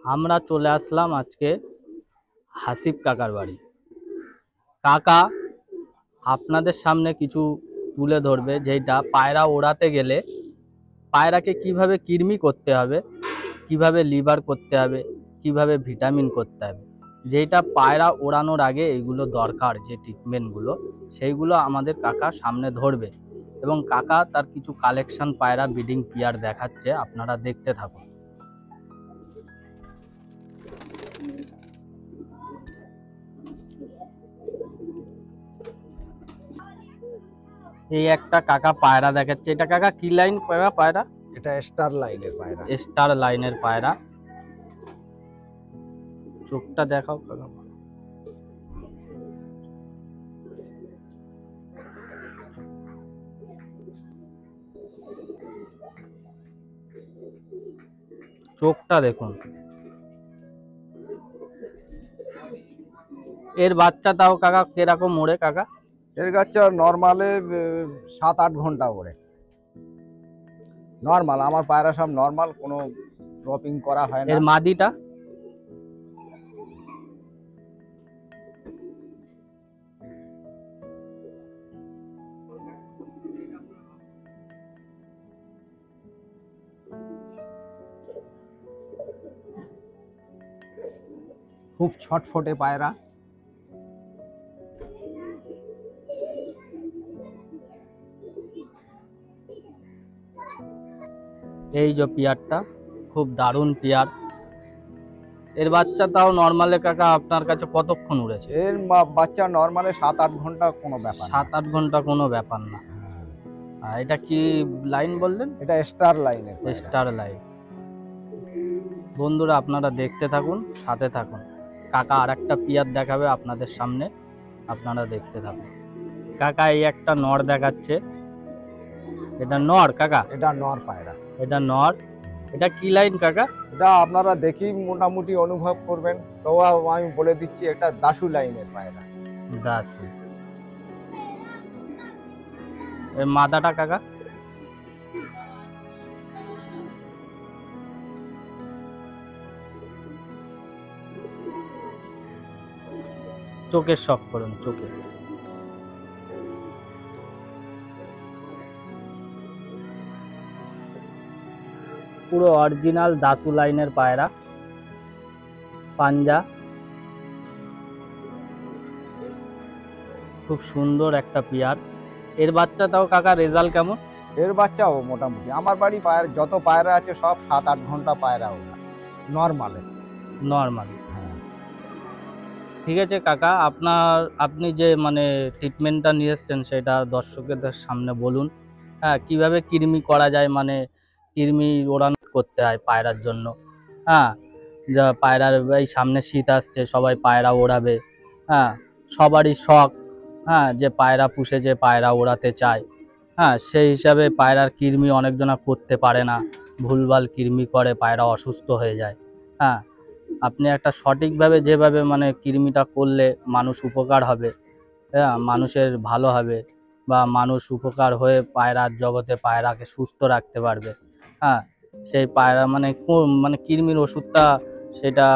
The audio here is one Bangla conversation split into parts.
আমরা চলে আসলাম আজকে হাসিব কাকার বাড়ি। কাকা আপনাদের সামনে কিছু তুলে ধরবে, যেটা পায়রা ওড়াতে গেলে পায়রাকে কিভাবে কৃমি করতে হবে, কিভাবে লিভার করতে হবে, কিভাবে ভিটামিন করতে হবে, যেটা পায়রা ওড়ানোর আগে এইগুলো দরকার, যে ট্রিটমেন্টগুলো সেইগুলো আমাদের কাকা সামনে ধরবে। এবং কাকা তার কিছু কালেকশন পায়রা ব্রিডিং পেয়ার দেখাচ্ছে, আপনারা দেখতে থাকুন। এই একটা কাকা পায়রা দেখাচ্ছে। এটা কাকা কি লাইন পায়রা? এটা স্টার লাইনের পায়রা। স্টার লাইনের পায়রা। চোখটা দেখাও কাকা। চোখটা দেখুন। এর বাচ্চা তাও কাকা কিরকম ওড়ে কাকা? এর বাচ্চা নর্মালে 7-8 ঘন্টা ওড়ে। নর্মাল, আমার পায়রা সব নর্মাল, কোনো ড্রপিং করা হয় না। এর মাদিটা? খুব ছটফটে পায়রা। এই যে পেয়ারটা খুব দারুণ পেয়ার। এর বাচ্চা তাও নর্মালে কাকা আপনার কাছে কতক্ষণ উড়েছে? এর বাচ্চা নর্মালে 7-8 ঘন্টা কোনো ব্যাপার না। 7-8 ঘন্টা কোনো ব্যাপার না। আর এটা কি লাইন বললেন? এটা স্টার লাইনের। Star line. বন্ধুরা আপনারা দেখতে থাকুন, সাথে থাকুন। কাকা আর একটা পেয়ার দেখাবে আপনাদের সামনে, আপনারা দেখতে থাকুন। কাকা এই একটা নর দেখাচ্ছে। এটা নর কাকা? এটা নর পায়রা। এটা নর। এটা কি লাইন কাকা? এটা আপনারা দেখি মোটামুটি অনুভব করবেন। তো আমি বলে দিচ্ছি, এটা দাসু লাইনের পায়রা। দাসু। এই মাদাটা কাকা? চোখের শখ করুন, চোখে। পুরো অরিজিনাল দাসু লাইনের পায়রা। পাঞ্জা খুব সুন্দর একটা পেয়ার। এর বাচ্চাটাও কাকা রেজাল্ট কেমন? এর বাচ্চাও মোটামুটি, আমার বাড়ি পায়রা যত পায়রা আছে সব 7-8 ঘন্টা পায়রা ওরা নর্মালে। নর্মাল। ঠিক আছে কাকা, আপনি যে মানে ট্রিটমেন্টটা নিয়ে এসছেন সেটা দর্শকদের সামনে বলুন। হ্যাঁ, কিভাবে কৃমি করা যায়, মানে কৃমি ওড়ানো করতে হয় পায়রার জন্য। হ্যাঁ, যা পায়রার এই সামনে শীত আসছে, সবাই পায়রা ওড়াবে। হ্যাঁ, সবারই শখ। হ্যাঁ, যে পায়রা পুষে যে পায়রা ওড়াতে চায়। হ্যাঁ, সেই হিসাবে পায়রার কৃমি অনেকজনা করতে পারে না, ভুলভাল কৃমি করে, পায়রা অসুস্থ হয়ে যায়। হ্যাঁ, আপনি একটা সঠিকভাবে যেভাবে মানে কৃমিটা করলে মানুষ উপকার হবে, হ্যাঁ, মানুষের ভালো হবে, বা মানুষ উপকার হয়ে পায়রার জগতে পায়রাকে সুস্থ রাখতে পারবে। হ্যাঁ, সেই পায়রা মানে মানে কৃমির ওষুধটা, সেটা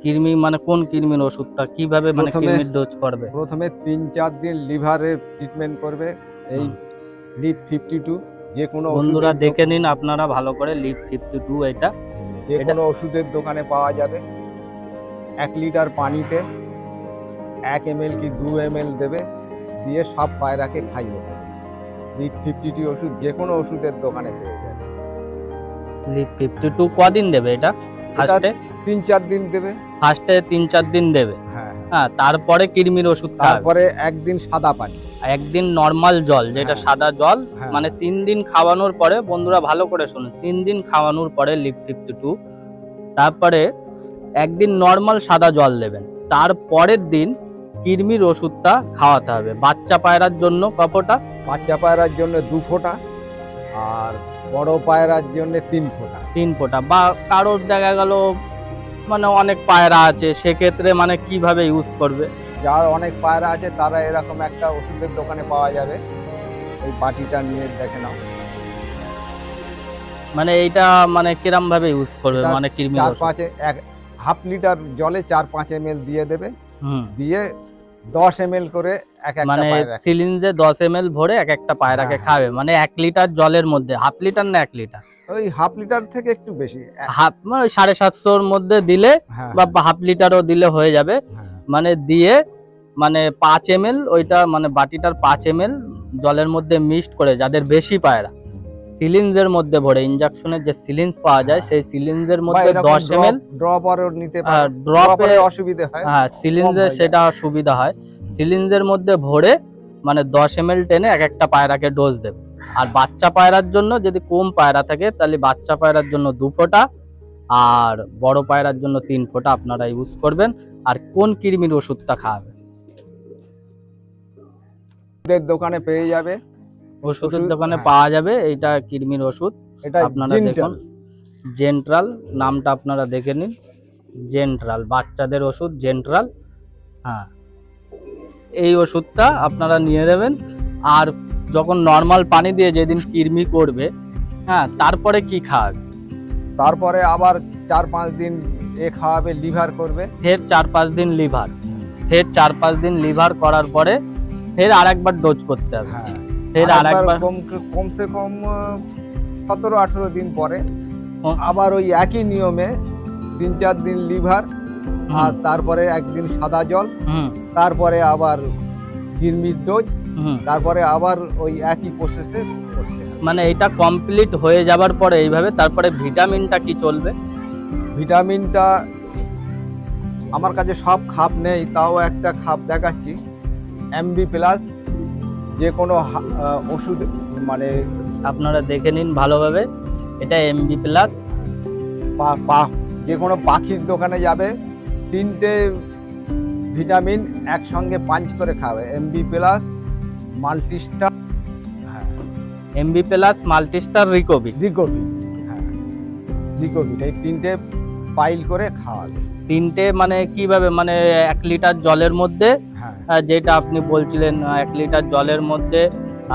কৃমি মানে কোন কৃমির ওষুধটা কিভাবে মানে কৃমির ডোজ করবে? প্রথমে 3-4 দিন লিভারের ট্রিটমেন্ট করবে, এই লিভ 52। যে কোনো বন্ধুরা দেখে নিন আপনারা ভালো করে, লিভ 52 এটা যে কোনো ওষুধের দোকানে পাওয়া যাবে। 1 লিটার পানিতে 1 ml কি 2 ml দেবে, দিয়ে সব পায়রাকে খাইয়ে দেবে। লিভ 52 ওষুধ যে কোনো ওষুধের দোকানে পেয়ে যাবে। লিভ 52 কদিন দেবে এটা? ফার্স্টে 3-4 দিন দেবে। ফার্স্টে 3-4 দিন দেবে। হ্যাঁ, তারপরে কৃমির ওষুধ, তারপরে একদিন সাদা পানি, একদিন নর্মাল জল, যেটা সাদা জল। মানে 3 দিন খাওয়ানোর পরে, বন্ধুরা ভালো করে শুনুন, 3 দিন খাওয়ানোর পরে লিভ 52, তারপরে একদিন নর্মাল সাদা জল দেবেন। তারপরের দিন কৃমির ওষুধটা খাওয়াতে হবে। বাচ্চা পায়রার জন্য কপটা? বাচ্চা পায়রার জন্য 2 ফোঁটা, আর বড় পায়রার জন্য 3 ফোঁটা। 3 ফোঁটা। বা কারোর দেখা গেল মানে অনেক পায়রা আছে, সেক্ষেত্রে মানে কিভাবে ইউজ করবে? যার অনেক পায়রা আছে তারা এরকম একটা ওষুধের দোকানে পাওয়া যাবে, এই বাটিটা নিয়ে দেখে নাও। মানে এইটা মানে কিরম ভাবে ইউজ করবে, এটা মানে কৃমি 4-5 হাফ লিটার জলে 4-5 ml দিয়ে দেবে, হুম দিয়ে 10 ml করে এক একটা মানে পায়রা। সিলিঞ্জে 10 ml ভরে এক একটা পায়রাকে হ্যাঁ। খাবে, মানে 1 লিটার জলের মধ্যে, হাফ লিটার না 1 লিটার? ওই হাফ লিটার থেকে একটু বেশি। হাফ মানে 750 মধ্যে দিলে হ্যাঁ বা হাফ লিটারও দিলে হয়ে যাবে। হ্যাঁ মানে দিয়ে মানে 5 ml ওইটা মানে বাটিটার 5 ml জলের মধ্যে মিক্সড করে, যাদের বেশি পায়রা সিলিঞ্জের মধ্যে ভরে, ইনজেকশনের যে সিলিঞ্জ পাওয়া যায় সেই সিলিঞ্জের মধ্যে 10 ml ড্রপারও নিতে পারে, ড্রপে অসুবিধা হয়। হ্যাঁ সিলিঞ্জে সেটা সুবিধা হয়। সিলিঞ্জের মধ্যে ভরে মানে 10 ml টেনে এক একটা পায়রাকে ডোজ দেবে। আর বাচ্চা পায়রার জন্য যদি কম পায়রা থাকে তাহলে বাচ্চা পায়রার জন্য 2 ফোঁটা, আর বড় পায়রার জন্য 3 ফোঁটা আপনারা ইউজ করবেন। আর কোন কৃমির ওষুধটা খাওয়াবে? ওষুধের দোকানে পেয়ে যাবে, ওষুধের দোকানে পাওয়া যাবে এইটা কৃমির ওষুধ। এটা আপনারা দেখুন জেন্ট্রাল, নামটা আপনারা দেখে নিন, জেন্ট্রাল, বাচ্চাদের ওষুধ জেন্ট্রাল। হ্যাঁ এই ওষুধটা আপনারা নিয়ে নেবেন। আর যখন নর্মাল পানি দিয়ে যেদিন কৃমি করবে, হ্যাঁ তারপরে কি খাওয়াবে? তারপরে আবার 4-5 দিন খাওয়াবে, লিভার করবে, ফের 4-5 দিন লিভার, ফের 4-5 দিন লিভার করার পরে ফের আরেকবার ডোজ করতে হবে। হ্যাঁ ফের আরেকবার কমসে কম 17-18 দিন পরে আবার ওই একই নিয়মে 3-4 দিন লিভার, আর তারপরে একদিন সাদা জল, তারপরে আবার কৃমির ডোজ, তারপরে আবার ওই একই প্রসেসে করতে হবে। মানে এটা কমপ্লিট হয়ে যাবার পরে এইভাবে তারপরে ভিটামিনটা কি চলবে? ভিটামিনটা আমার কাছে সব খাপ নেই, তাও একটা খাপ দেখাচ্ছি। MB প্লাস যে কোনো ওষুধ মানে আপনারা দেখে নিন ভালোভাবে, এটা MB প্লাস। যে কোনো পাখির দোকানে যাবে, 3টে ভিটামিন একসঙ্গে পাঞ্চ করে খাবে, MB প্লাস, মাল্টিস্টার, হ্যাঁ MB প্লাস, মাল্টিস্টার, রিকোভিট। হ্যাঁ রিকোভিট, এই 3টে পাইল করে খাওয়াবে। 3টে মানে কিভাবে? মানে 1 লিটার জলের মধ্যে, হ্যাঁ যেটা আপনি বলছিলেন 1 লিটার জলের মধ্যে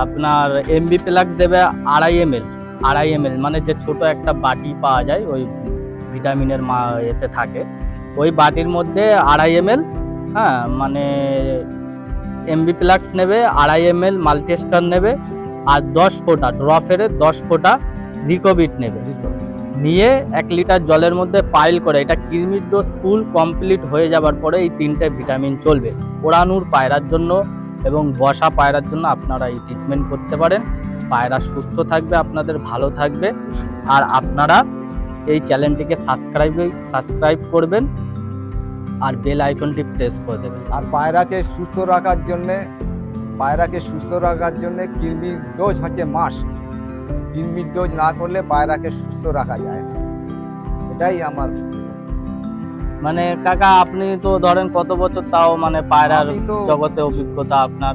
আপনার MB প্লাস দেবে 2.5 ml, মানে যে ছোট একটা বাটি পাওয়া যায় ওই ভিটামিনের এতে থাকে, ওই বাটির মধ্যে 2.5 ml, হ্যাঁ মানে MB প্লাস নেবে, 2.5 ml মাল্টিস্টার নেবে, আর 10 ফোঁটা ড্রপের 10 ফোঁটা রিকোভিট নেবে। নিয়ে 1 লিটার জলের মধ্যে পাইল করে, এটা কৃমির ডোজ ফুল কমপ্লিট হয়ে যাবার পরে এই 3টে ভিটামিন চলবে। ওড়ানোর পায়রার জন্য এবং বসা পায়রার জন্য আপনারা এই ট্রিটমেন্ট করতে পারেন। পায়রা সুস্থ থাকবে, আপনাদের ভালো থাকবে। আর আপনারা এই চ্যানেলটিকে সাবস্ক্রাইব করবেন আর বেল আইকনটি প্রেস করে দেবেন। আর পায়রাকে সুস্থ রাখার জন্য কৃমির ডোজ হচ্ছে মাস্ট। কৃমির ডোজ না করলে পায়রাকে সুস্থ রাখা যায় না, এটাই আমার। মানে কাকা আপনি তো ধরেন কত বছর তাও মানে পায়রার জগতে অভিজ্ঞতা আপনার?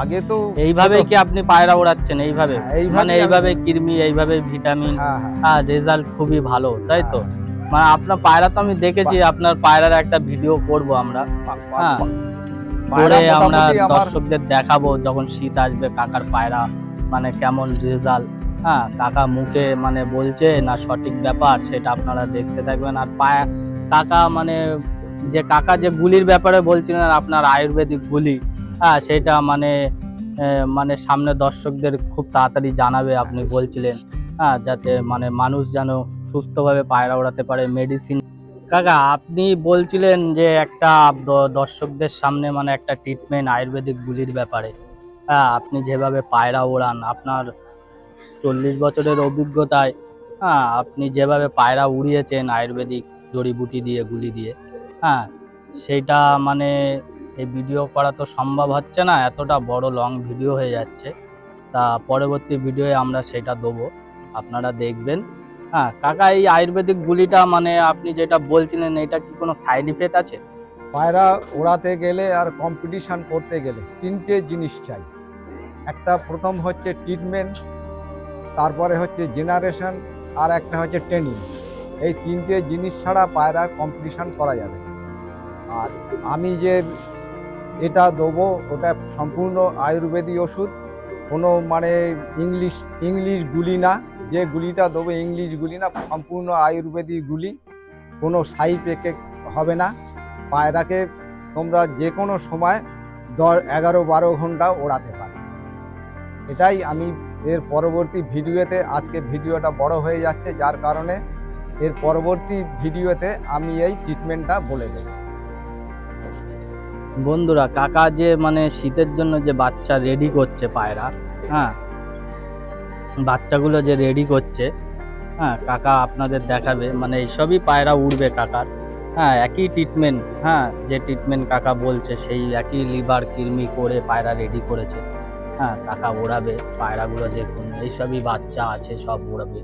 আগে তো এইভাবেই কি আপনি পায়রা ওড়াচ্ছেন? এইভাবে মানে এইভাবে কৃমি, এইভাবে ভিটামিন, হ্যাঁ রেজাল্ট খুবই ভালো, তাই তো? মানে আপনার পায়রা তো আমি দেখেছি, আপনার পায়রার একটা ভিডিও করব আমরা, হ্যাঁ করে আমরা দর্শকদের দেখাবো যখন শীত আসবে কাকার পায়রা মানে কেমন রেজাল্ট। হ্যাঁ কাকা মুখে মানে বলছে না সঠিক ব্যাপার, সেটা আপনারা দেখতে থাকবেন। আর কাকা মানে কাকা যে গুলির ব্যাপারে বলছিলেন আপনার আয়ুর্বেদিক গুলি, হ্যাঁ সেটা মানে সামনে দর্শকদের খুব তাড়াতাড়ি জানাবে আপনি বলছিলেন, হ্যাঁ যাতে মানে মানুষ যেন সুস্থভাবে পায়রা ওড়াতে পারে। মেডিসিন কাকা আপনি বলছিলেন যে একটা দর্শকদের সামনে মানে একটা ট্রিটমেন্ট আয়ুর্বেদিক গুলির ব্যাপারে, হ্যাঁ আপনি যেভাবে পায়রা ওড়ান, আপনার 40 বছরের অভিজ্ঞতায়, হ্যাঁ আপনি যেভাবে পায়রা উড়িয়েছেন আয়ুর্বেদিক জড়িবুটি দিয়ে, গুলি দিয়ে, হ্যাঁ সেইটা মানে এই ভিডিও করা তো সম্ভব হচ্ছে না, এতটা বড় লং ভিডিও হয়ে যাচ্ছে। তা পরবর্তী ভিডিওয়ে আমরা সেটা দেবো, আপনারা দেখবেন। হ্যাঁ কাকা এই আয়ুর্বেদিক গুলিটা মানে আপনি যেটা বলছিলেন এটা কি কোনো সাইড ইফেক্ট আছে? পায়রা ওড়াতে গেলে আর কম্পিটিশন করতে গেলে 3টে জিনিস চাই। একটা প্রথম হচ্ছে ট্রিটমেন্ট, তারপরে হচ্ছে জেনারেশন, আর একটা হচ্ছে ট্রেনিং। এই 3টে জিনিস ছাড়া পায়রার কম্পিটিশন করা যাবে। আর আমি যে এটা দেবো ওটা সম্পূর্ণ আয়ুর্বেদিক ওষুধ, কোনো মানে ইংলিশ গুলি না। যে গুলিটা দেবো ইংলিশ গুলি না, সম্পূর্ণ আয়ুর্বেদিক গুলি, কোনো সাইড এফেক্ট হবে না। পায়রাকে তোমরা যে কোনো সময় 11-12 ঘন্টা ওড়াতে পারো। এটাই আমি এর পরবর্তী ভিডিওতে, আজকে ভিডিওটা বড় হয়ে যাচ্ছে যার কারণে এর পরবর্তী ভিডিওতে আমি এই ট্রিটমেন্টটা বলে দেব। বন্ধুরা, কাকা যে মানে শীতের জন্য যে বাচ্চা রেডি করছে পায়রা, হ্যাঁ, বাচ্চাগুলো যে রেডি করছে, হ্যাঁ, কাকা আপনাদের দেখাবে। মানে এইসবই পায়রা উড়বে কাকার, হ্যাঁ, একই ট্রিটমেন্ট, হ্যাঁ, যে ট্রিটমেন্ট কাকা বলছে সেই একই লিভার কৃমি করে পায়রা রেডি করেছে। হ্যাঁ, কাকা ওড়াবে পায়রাগুলো, দেখুন এইসবই বাচ্চা আছে, সব উড়বে,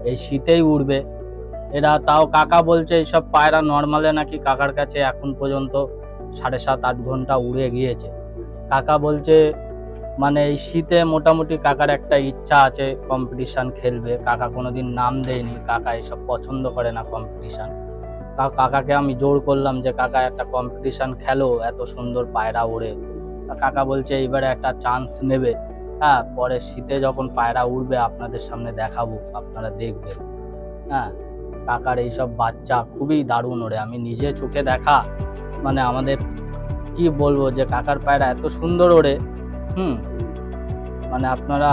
এই শীতেই উড়বে এরা। তাও কাকা বলছে এইসব পায়রা নর্মালে নাকি কাকার কাছে এখন পর্যন্ত 7.5-8 ঘন্টা উড়ে গিয়েছে। কাকা বলছে মানে এই শীতে মোটামুটি কাকার একটা ইচ্ছা আছে কম্পিটিশান খেলবে। কাকা কোনোদিন নাম দেয়নি, কাকা এসব পছন্দ করে না কম্পিটিশান। কাকাকে আমি জোর করলাম যে কাকা একটা কম্পিটিশান খেলো, এত সুন্দর পায়রা ওড়ে। কাকা বলছে এইবারে একটা চান্স নেবে, হ্যাঁ, পরে শীতে যখন পায়রা উড়বে আপনাদের সামনে দেখাবো, আপনারা দেখবেন। হ্যাঁ, কাকার এইসব বাচ্চা খুবই দারুণ ওড়ে, আমি নিজে চোখে দেখা, মানে আমাদের কি বলবো যে কাকার পায়রা এত সুন্দর ওড়ে, মানে আপনারা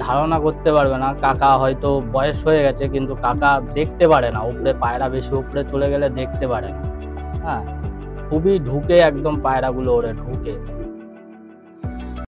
ধারণা করতে পারবে না। কাকা হয়তো বয়স হয়ে গেছে কিন্তু কাকা দেখতে পারে না, উপরে পায়রা বেশি উপরে চলে গেলে দেখতে পারে না। হ্যাঁ, খুবই ঢুকে একদম পায়রাগুলো ওড়ে, ঢুকে।